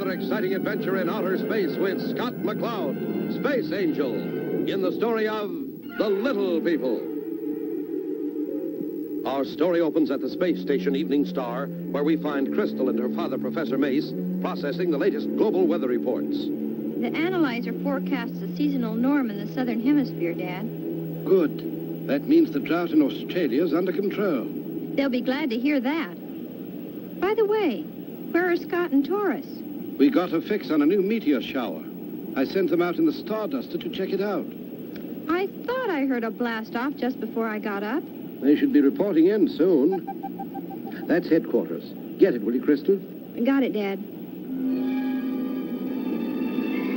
another exciting adventure in outer space with Scott McCloud, Space Angel, in the story of The Little People. Our story opens at the space station Evening Star, where we find Crystal and her father, Professor Mace, processing the latest global weather reports. The analyzer forecasts a seasonal norm in the southern hemisphere, Dad. Good. That means the drought in Australia is under control. They'll be glad to hear that. By the way, where are Scott and Taurus? We got a fix on a new meteor shower. I sent them out in the Starduster to check it out. I thought I heard a blast off just before I got up. They should be reporting in soon. That's headquarters. Get it, will you, Crystal? Got it, Dad.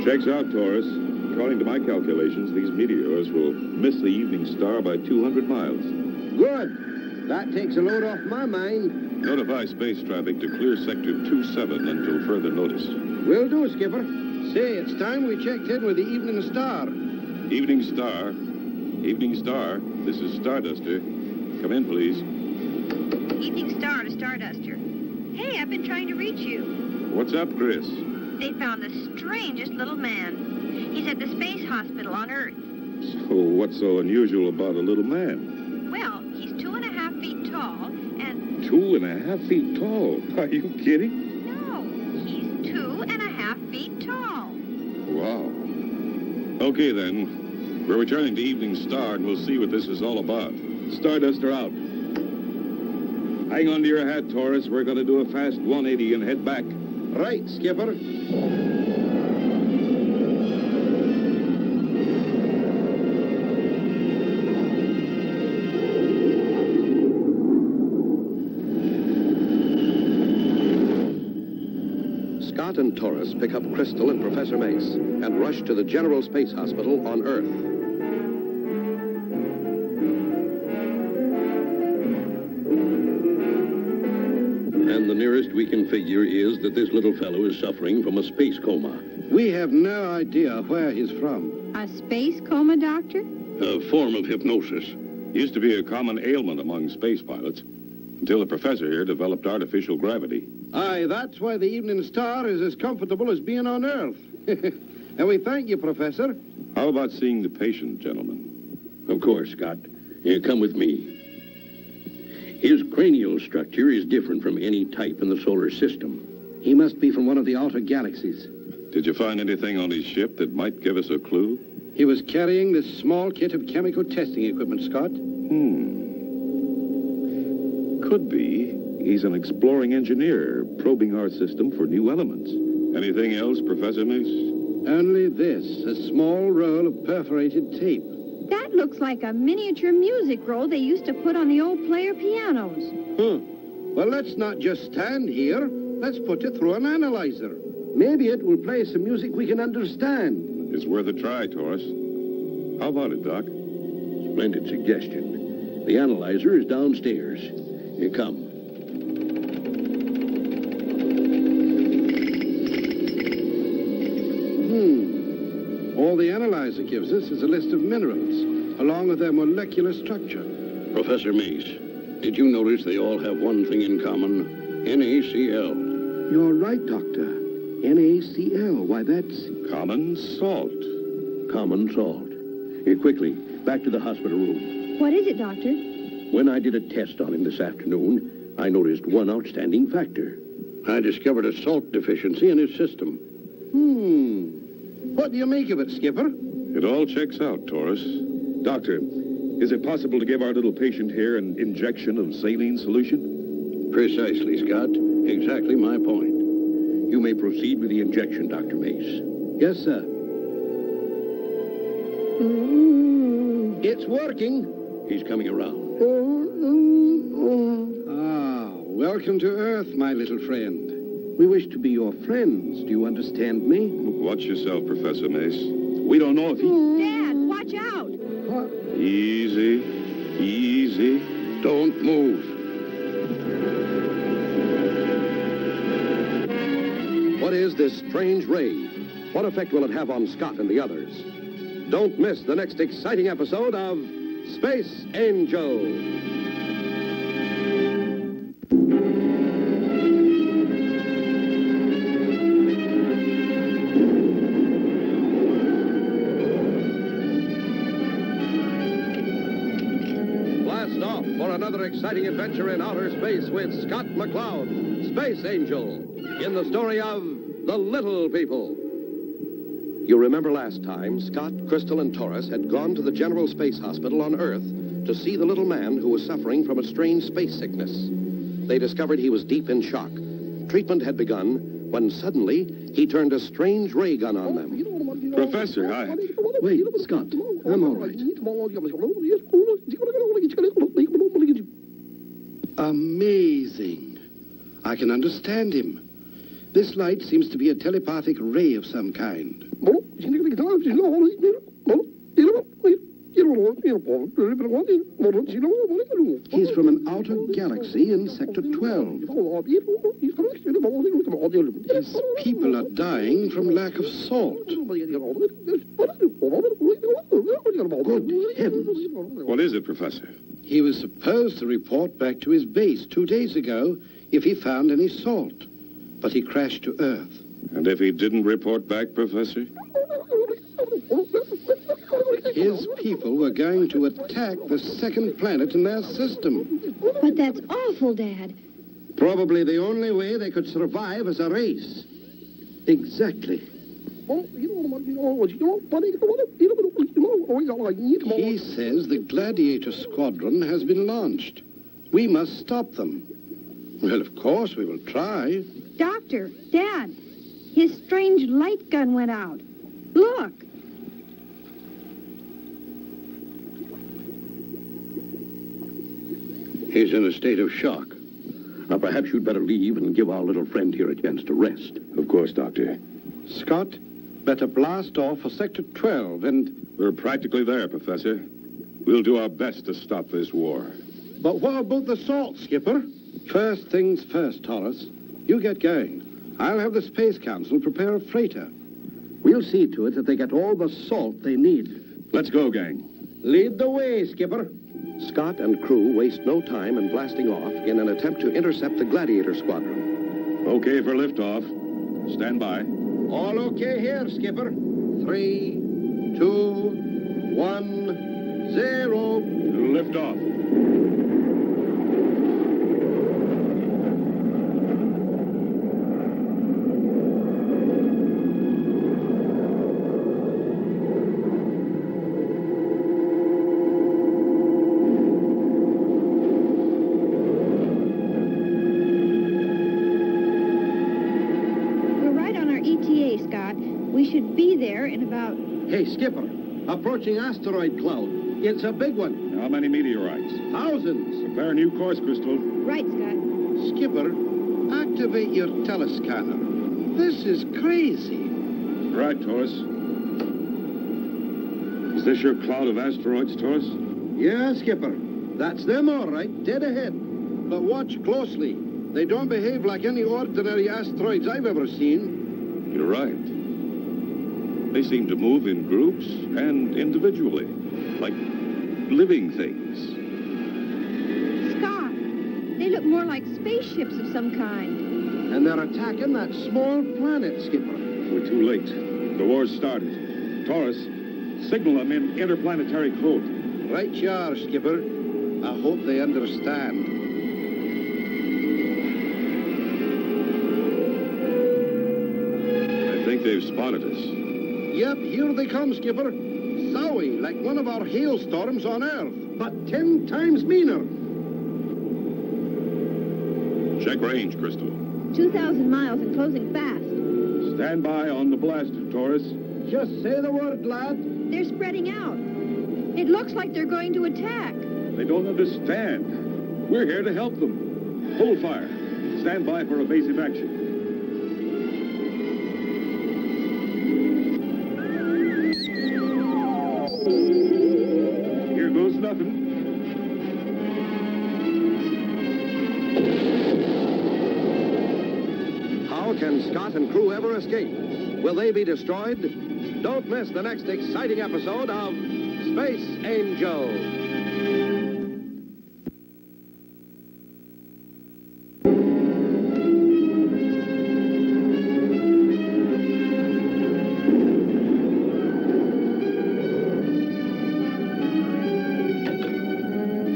Checks out, Taurus. According to my calculations, these meteors will miss the Evening Star by 200 miles. Good. That takes a load off my mind. Notify space traffic to clear Sector 27 until further notice. Will do, Skipper. Say, it's time we checked in with the Evening Star. Evening Star. Evening Star. This is Starduster. Come in, please. Evening Star to Starduster. Hey, I've been trying to reach you. What's up, Chris? They found the strangest little man. He's at the space hospital on Earth. So what's so unusual about a little man? Well, he's 2.5 feet tall, and... 2.5 feet tall? Are you kidding? No, he's 2.5 feet tall. Wow. Okay, then. We're returning to Evening Star, and we'll see what this is all about. Starduster out. Hang on to your hat, Taurus. We're going to do a fast 180 and head back. Right, Skipper. Scott and Taurus pick up Crystal and Professor Mace and rush to the General Space Hospital on Earth. And the nearest we can figure is that this little fellow is suffering from a space coma. We have no idea where he's from. A space coma, Doctor? A form of hypnosis. Used to be a common ailment among space pilots until the professor here developed artificial gravity. Aye, that's why the Evening Star is as comfortable as being on Earth. And we thank you, Professor. How about seeing the patient, gentlemen? Of course, Scott. Here, come with me. His cranial structure is different from any type in the solar system. He must be from one of the outer galaxies. Did you find anything on his ship that might give us a clue? He was carrying this small kit of chemical testing equipment, Scott. Could be. He's an exploring engineer, probing our system for new elements. Anything else, Professor Mace? Only this, a small roll of perforated tape. That looks like a miniature music roll they used to put on the old player pianos. Well, let's not just stand here. Let's put it through an analyzer. Maybe it will play some music we can understand. It's worth a try, Taurus. How about it, Doc? Splendid suggestion. The analyzer is downstairs. Here, come. All the analyzer gives us is a list of minerals, along with their molecular structure. Professor Mace, did you notice they all have one thing in common? NaCl. You're right, Doctor. NaCl. Why, that's... Common salt. Common salt. Here, quickly, back to the hospital room. What is it, Doctor? When I did a test on him this afternoon, I noticed one outstanding factor. I discovered a salt deficiency in his system. What do you make of it, Skipper? It all checks out, Taurus. Doctor, is it possible to give our little patient here an injection of saline solution? Precisely, Scott. Exactly my point. You may proceed with the injection, Dr. Mace. Yes, sir. It's working. He's coming around. Welcome to Earth, my little friend. We wish to be your friends. Do you understand me? Watch yourself, Professor Mace. We don't know if he... Dad, watch out! What? Easy. Easy. Don't move. What is this strange ray? What effect will it have on Scott and the others? Don't miss the next exciting episode of Space Angel. another exciting adventure in outer space with Scott McCloud, Space Angel, in the story of The Little People. You remember last time, Scott, Crystal, and Taurus had gone to the General Space Hospital on Earth to see the little man who was suffering from a strange space sickness. They discovered he was deep in shock. Treatment had begun when suddenly he turned a strange ray gun on them. Professor, hi. Wait, Scott, I'm all right. Amazing. I can understand him. This light seems to be a telepathic ray of some kind. He's from an outer galaxy in Sector 12. His people are dying from lack of salt. Good heavens. What is it, Professor? He was supposed to report back to his base 2 days ago if he found any salt, but he crashed to Earth. And if he didn't report back, Professor? His people were going to attack the second planet in their system. But that's awful, Dad. Probably the only way they could survive as a race. Exactly. He says the Gladiator Squadron has been launched. We must stop them. Well, of course, we will try. Doctor, Dad, his strange light gun went out. Look. He's in a state of shock. Now, perhaps you'd better leave and give our little friend here a chance to rest. Of course, Doctor. Scott, better blast off for Sector 12 and... We're practically there, Professor. We'll do our best to stop this war. But what about the salt, Skipper? First things first, Taurus. You get going. I'll have the Space Council prepare a freighter. We'll see to it that they get all the salt they need. Let's go, gang. Lead the way, Skipper. Scott and crew waste no time in blasting off in an attempt to intercept the Gladiator Squadron. Okay for liftoff. Stand by. All okay here, Skipper. 3, 2, 1, 0. Liftoff. We should be there in about... Hey, Skipper, approaching asteroid cloud. It's a big one. How many meteorites? Thousands. Prepare a new course, Crystal. Right, Scott. Skipper, activate your telescanner. This is crazy. Right, Taurus. Is this your cloud of asteroids, Taurus? Yeah, Skipper. That's them all right, dead ahead. But watch closely. They don't behave like any ordinary asteroids I've ever seen. You're right. They seem to move in groups and individually, like living things. Scott, they look more like spaceships of some kind. And they're attacking that small planet, Skipper. We're too late. The war's started. Taurus, signal them in interplanetary code. Right you are, Skipper. I hope they understand. I think they've spotted us. Yep, here they come, Skipper. Zowie, like one of our hailstorms on Earth, but 10 times meaner. Check range, Crystal. 2,000 miles and closing fast. Stand by on the blast, Taurus. Just say the word, lad. They're spreading out. It looks like they're going to attack. They don't understand. We're here to help them. Hold fire. Stand by for evasive action. Here goes nothing. How can Scott and crew ever escape? Will they be destroyed? Don't miss the next exciting episode of Space Angel.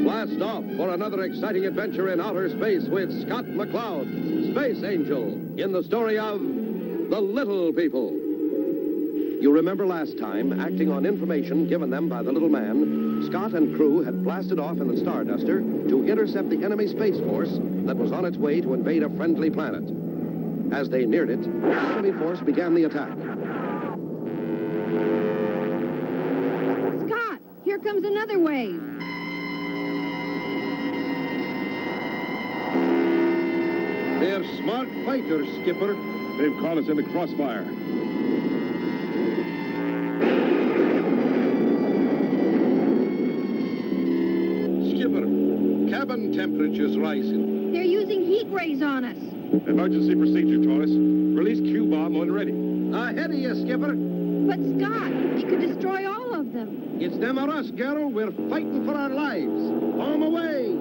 Blast off for another exciting adventure in outer space with Scott McCloud, Space Angel, in the story of The Little People. You remember last time, acting on information given them by the little man, Scott and crew had blasted off in the Starduster to intercept the enemy Space Force that was on its way to invade a friendly planet. As they neared it, the enemy force began the attack. Scott, here comes another wave. They're smart fighters, Skipper. They've caught us in the crossfire. Skipper, cabin temperature's rising. They're using heat rays on us. Emergency procedure, Taurus. Release Q-bomb when ready. Ahead of you, Skipper. But Scott, he could destroy all of them. It's them or us, girl. We're fighting for our lives. Home away.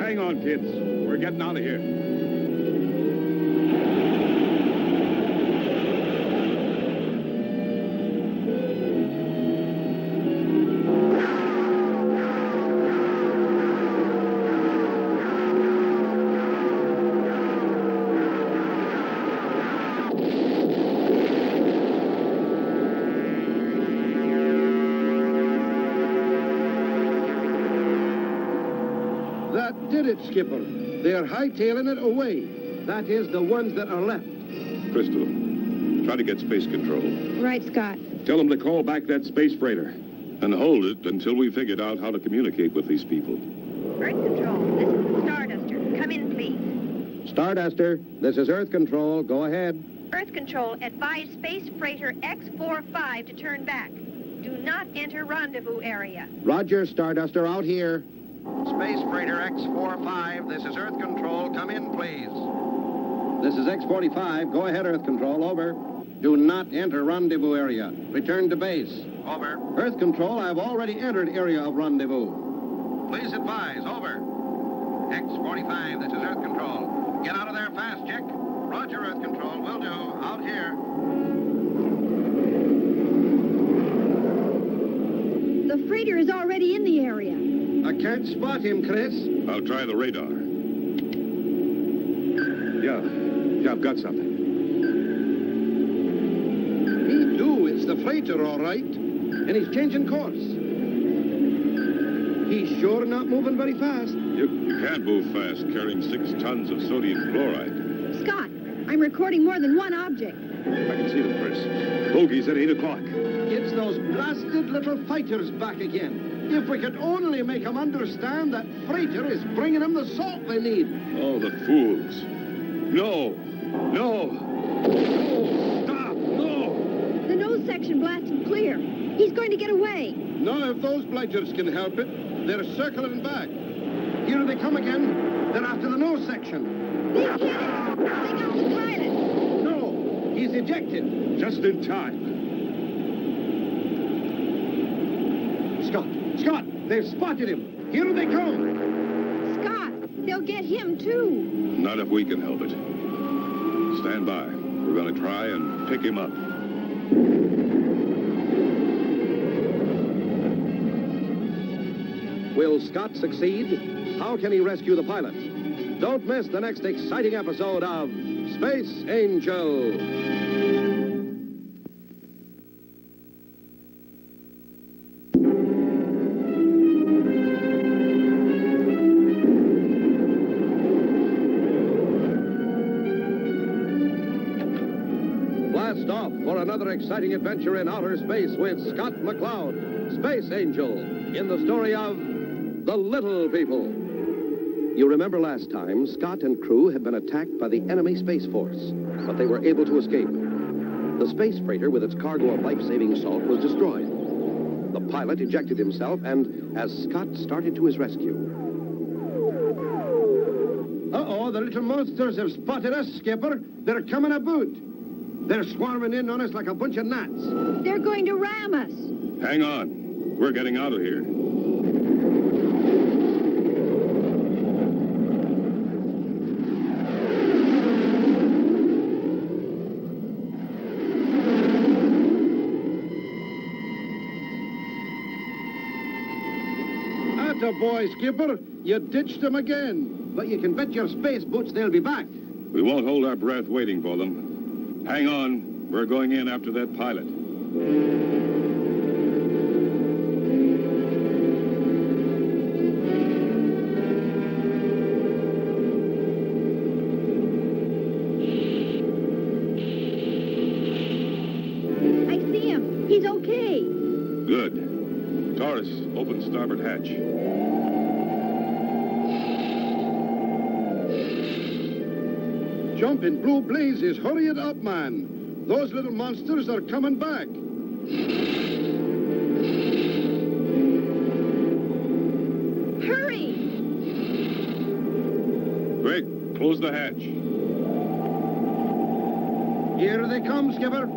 Hang on, kids. We're getting out of here. That did it, Skipper. They're hightailing it away. That is, the ones that are left. Crystal, try to get space control. Right, Scott. Tell them to call back that space freighter. And hold it until we figured out how to communicate with these people. Earth Control, this is the Starduster. Come in, please. Starduster, this is Earth Control. Go ahead. Earth Control, advise Space Freighter X-45 to turn back. Do not enter rendezvous area. Roger, Starduster, out here. Space Freighter X-45, this is Earth Control. Come in, please. This is X-45. Go ahead, Earth Control. Over. Do not enter rendezvous area. Return to base. Over. Earth Control, I've already entered area of rendezvous. Please advise. Over. X-45, this is Earth Control. Get out of there fast, Chick. Roger, Earth Control. Will do. Out here. The freighter is already in the area. I can't spot him, Chris. I'll try the radar. Yeah, I've got something. Me too. It's the freighter, all right. And he's changing course. He's sure not moving very fast. You can't move fast carrying 6 tons of sodium chloride. Scott, I'm recording more than one object. I can see them, Chris. Bogey's at 8 o'clock. It's those blasted little fighters back again. If we could only make them understand that freighter is bringing them the salt they need. Oh, the fools. No! Stop! No! The nose section blasted clear. He's going to get away. None of those blighters can help it. They're circling back. Here they come again. They're after the nose section. They hit it. They got the pilot. No, he's ejected. Just in time. Scott, they've spotted him. Here they come. Scott, they'll get him too. Not if we can help it. Stand by. We're going to try and pick him up. Will Scott succeed? How can he rescue the pilot? Don't miss the next exciting episode of Space Angel. Blast off for another exciting adventure in outer space with Scott McCloud, Space Angel, in the story of The Little People. You remember last time, Scott and crew had been attacked by the enemy Space Force, but they were able to escape. The space freighter with its cargo of life-saving salt was destroyed. The pilot ejected himself, and as Scott started to his rescue... Uh-oh, the little monsters have spotted us, Skipper. They're coming aboot. They're swarming in on us like a bunch of gnats. They're going to ram us. Hang on. We're getting out of here. Attaboy, Skipper. You ditched them again. But you can bet your space boots they'll be back. We won't hold our breath waiting for them. Hang on. We're going in after that pilot. I see him. He's okay. Good. Taurus, open starboard hatch. Jumping blue blazes. Hurry it up, man. Those little monsters are coming back. Hurry! Quick, close the hatch. Here they come, Skipper.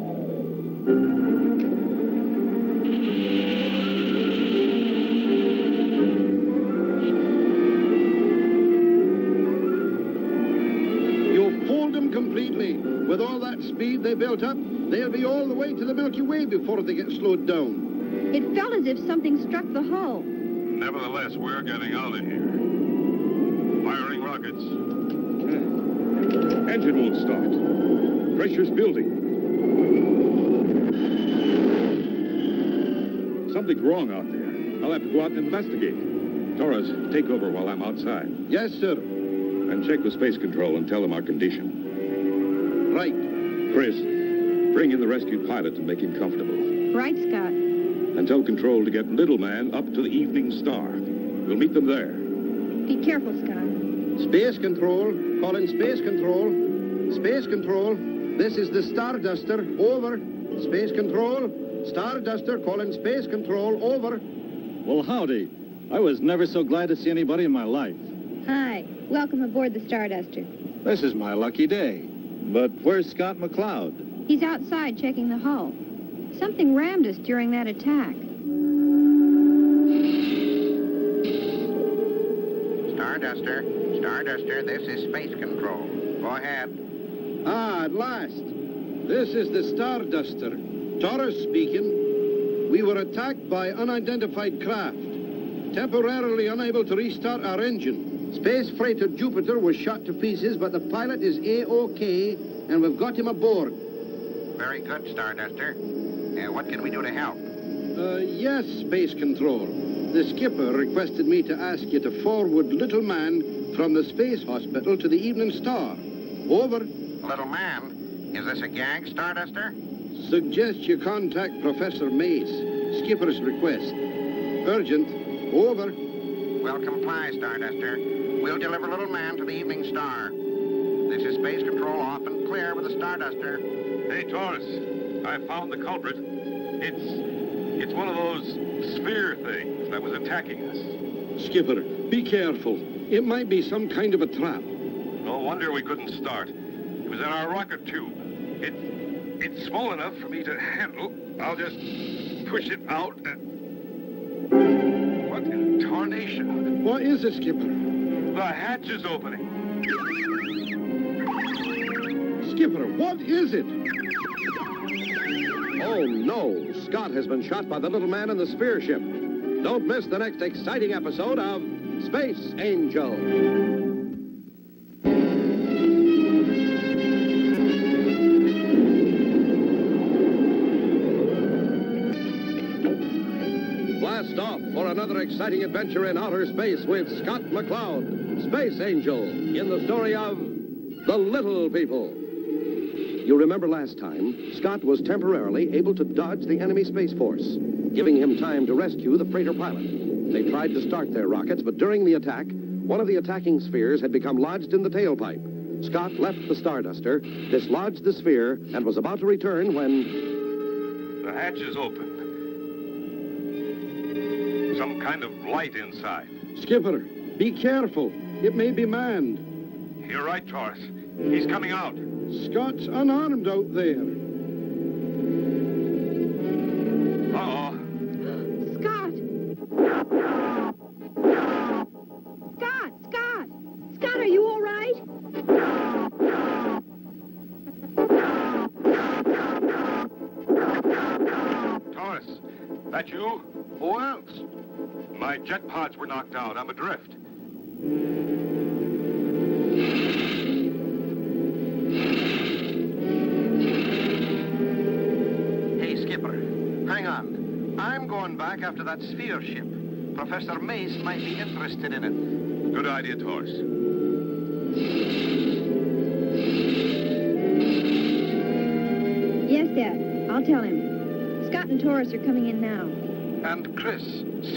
You've pulled them completely. With all that speed they built up, they'll be all the way to the Milky Way before they get slowed down. It felt as if something struck the hull. Nevertheless, we're getting out of here. Firing rockets. Engine won't start. Pressure's building. Something's wrong out there. I'll have to go out and investigate. Torres, take over while I'm outside. Yes, sir. And check with Space Control and tell them our condition. Right. Chris, bring in the rescued pilot and make him comfortable. Right, Scott. And tell Control to get Little Man up to the Evening Star. We'll meet them there. Be careful, Scott. Space Control. Calling Space Control. Space Control. This is the Starduster. Over. Space Control. Starduster calling Space Control. Over. Well, howdy. I was never so glad to see anybody in my life. Hi. Welcome aboard the Starduster. This is my lucky day. But where's Scott McCloud? He's outside checking the hull. Something rammed us during that attack. Starduster, this is Space Control. Go ahead. Ah, at last. This is the Starduster. Taurus speaking. We were attacked by unidentified craft. Temporarily unable to restart our engine. Space freighter Jupiter was shot to pieces, but the pilot is A-OK, and we've got him aboard. Very good, Starduster. What can we do to help? Yes, Space Control. The skipper requested me to ask you to forward Little Man from the Space Hospital to the Evening Star. Over. Little man, is this a gag, Starduster? Suggest you contact Professor Mace. Skipper's request. Urgent. Over. We'll comply, Starduster. We'll deliver Little Man to the Evening Star. This is Space Control off and clear with the Starduster. Hey, Taurus, I found the culprit. It's one of those sphere things that was attacking us. Skipper, be careful. It might be some kind of a trap. No wonder we couldn't start. It was in our rocket tube. It's small enough for me to handle. I'll just push it out and... What in tarnation? What is it, Skipper? The hatch is opening. Skipper, what is it? Oh, no. Scott has been shot by the Little Man in the Sphere ship. Don't miss the next exciting episode of Space Angel. Blast off for another exciting adventure in outer space with Scott McCloud, Space Angel, in the story of The Little People. You remember last time, Scott was temporarily able to dodge the enemy Space Force, giving him time to rescue the freighter pilot. They tried to start their rockets, but during the attack, one of the attacking spheres had become lodged in the tailpipe. Scott left the Starduster, dislodged the sphere, and was about to return when... The hatch is open. Some kind of light inside. Skipper, be careful. It may be manned. You're right, Taurus. He's coming out. Scott's unarmed out there. Uh-oh. Scott! Scott! Scott, are you all right? Taurus, that you? Who else? My jet pods were knocked out. I'm adrift. Hey, Skipper, hang on. I'm going back after that sphere ship. Professor Mace might be interested in it. Good idea, Taurus. Yes, Dad. I'll tell him. Scott and Taurus are coming in now. And Chris,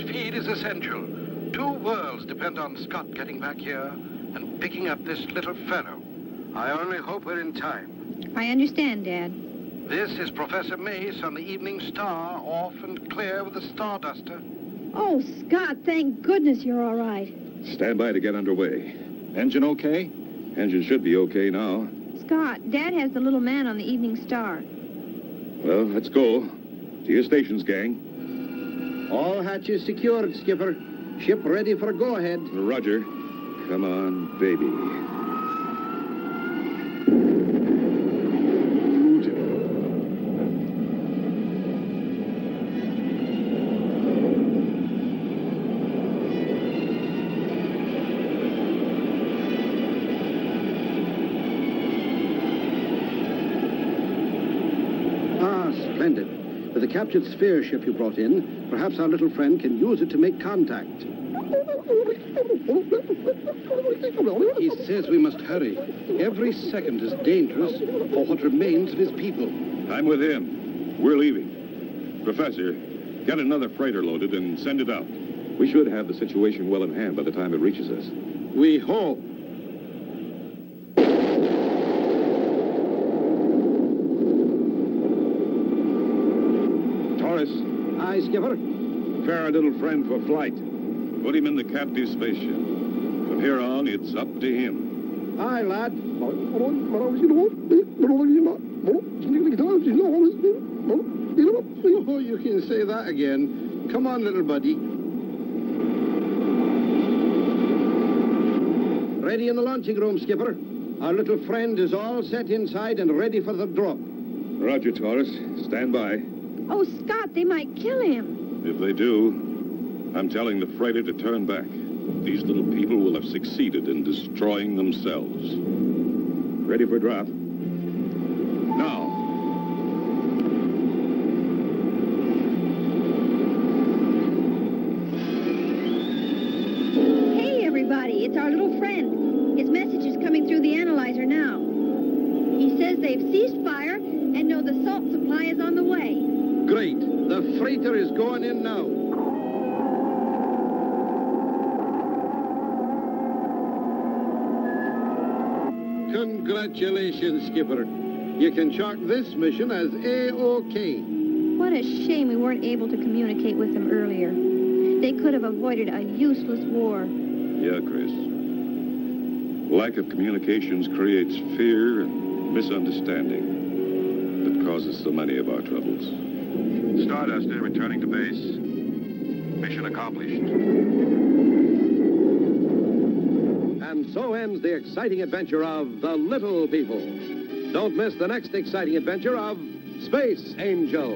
speed is essential. 2 worlds depend on Scott getting back here and picking up this little fellow. I only hope we're in time. I understand, Dad. This is Professor Mace on the Evening Star, off and clear with the Starduster. Oh, Scott, thank goodness you're all right. Stand by to get underway. Engine okay? Engine should be okay now. Scott, Dad has the little man on the Evening Star. Well, let's go. To your stations, gang. All hatches secured, Skipper. Ship ready for go-ahead. Roger. Come on, baby. Splendid. With the captured sphere ship you brought in, perhaps our little friend can use it to make contact. He says we must hurry. Every second is dangerous for what remains of his people. I'm with him. We're leaving. Professor, get another freighter loaded and send it out. We should have the situation well in hand by the time it reaches us. We hope. Taurus, Aye, Skipper. prepare our little friend for flight. Put him in the captive spaceship. From here on, it's up to him. Aye, lad. Oh, you can say that again. Come on, little buddy. Ready in the launching room, Skipper. Our little friend is all set inside and ready for the drop. Roger, Taurus. Stand by. Oh, Scott, they might kill him. If they do, I'm telling the freighter to turn back. These little people will have succeeded in destroying themselves. Ready for drop. Now. Hey, everybody, it's our little friend. His message is coming through the analyzer now. He says they've ceased fire and know the salt supply is on the way. Great. The freighter is going in now. Congratulations, Skipper. You can chalk this mission as A-OK. What a shame we weren't able to communicate with them earlier. They could have avoided a useless war. Yeah, Chris. Lack of communications creates fear and misunderstanding that causes so many of our troubles. Starduster returning to base. Mission accomplished. And so ends the exciting adventure of the Little People. Don't miss the next exciting adventure of Space Angel.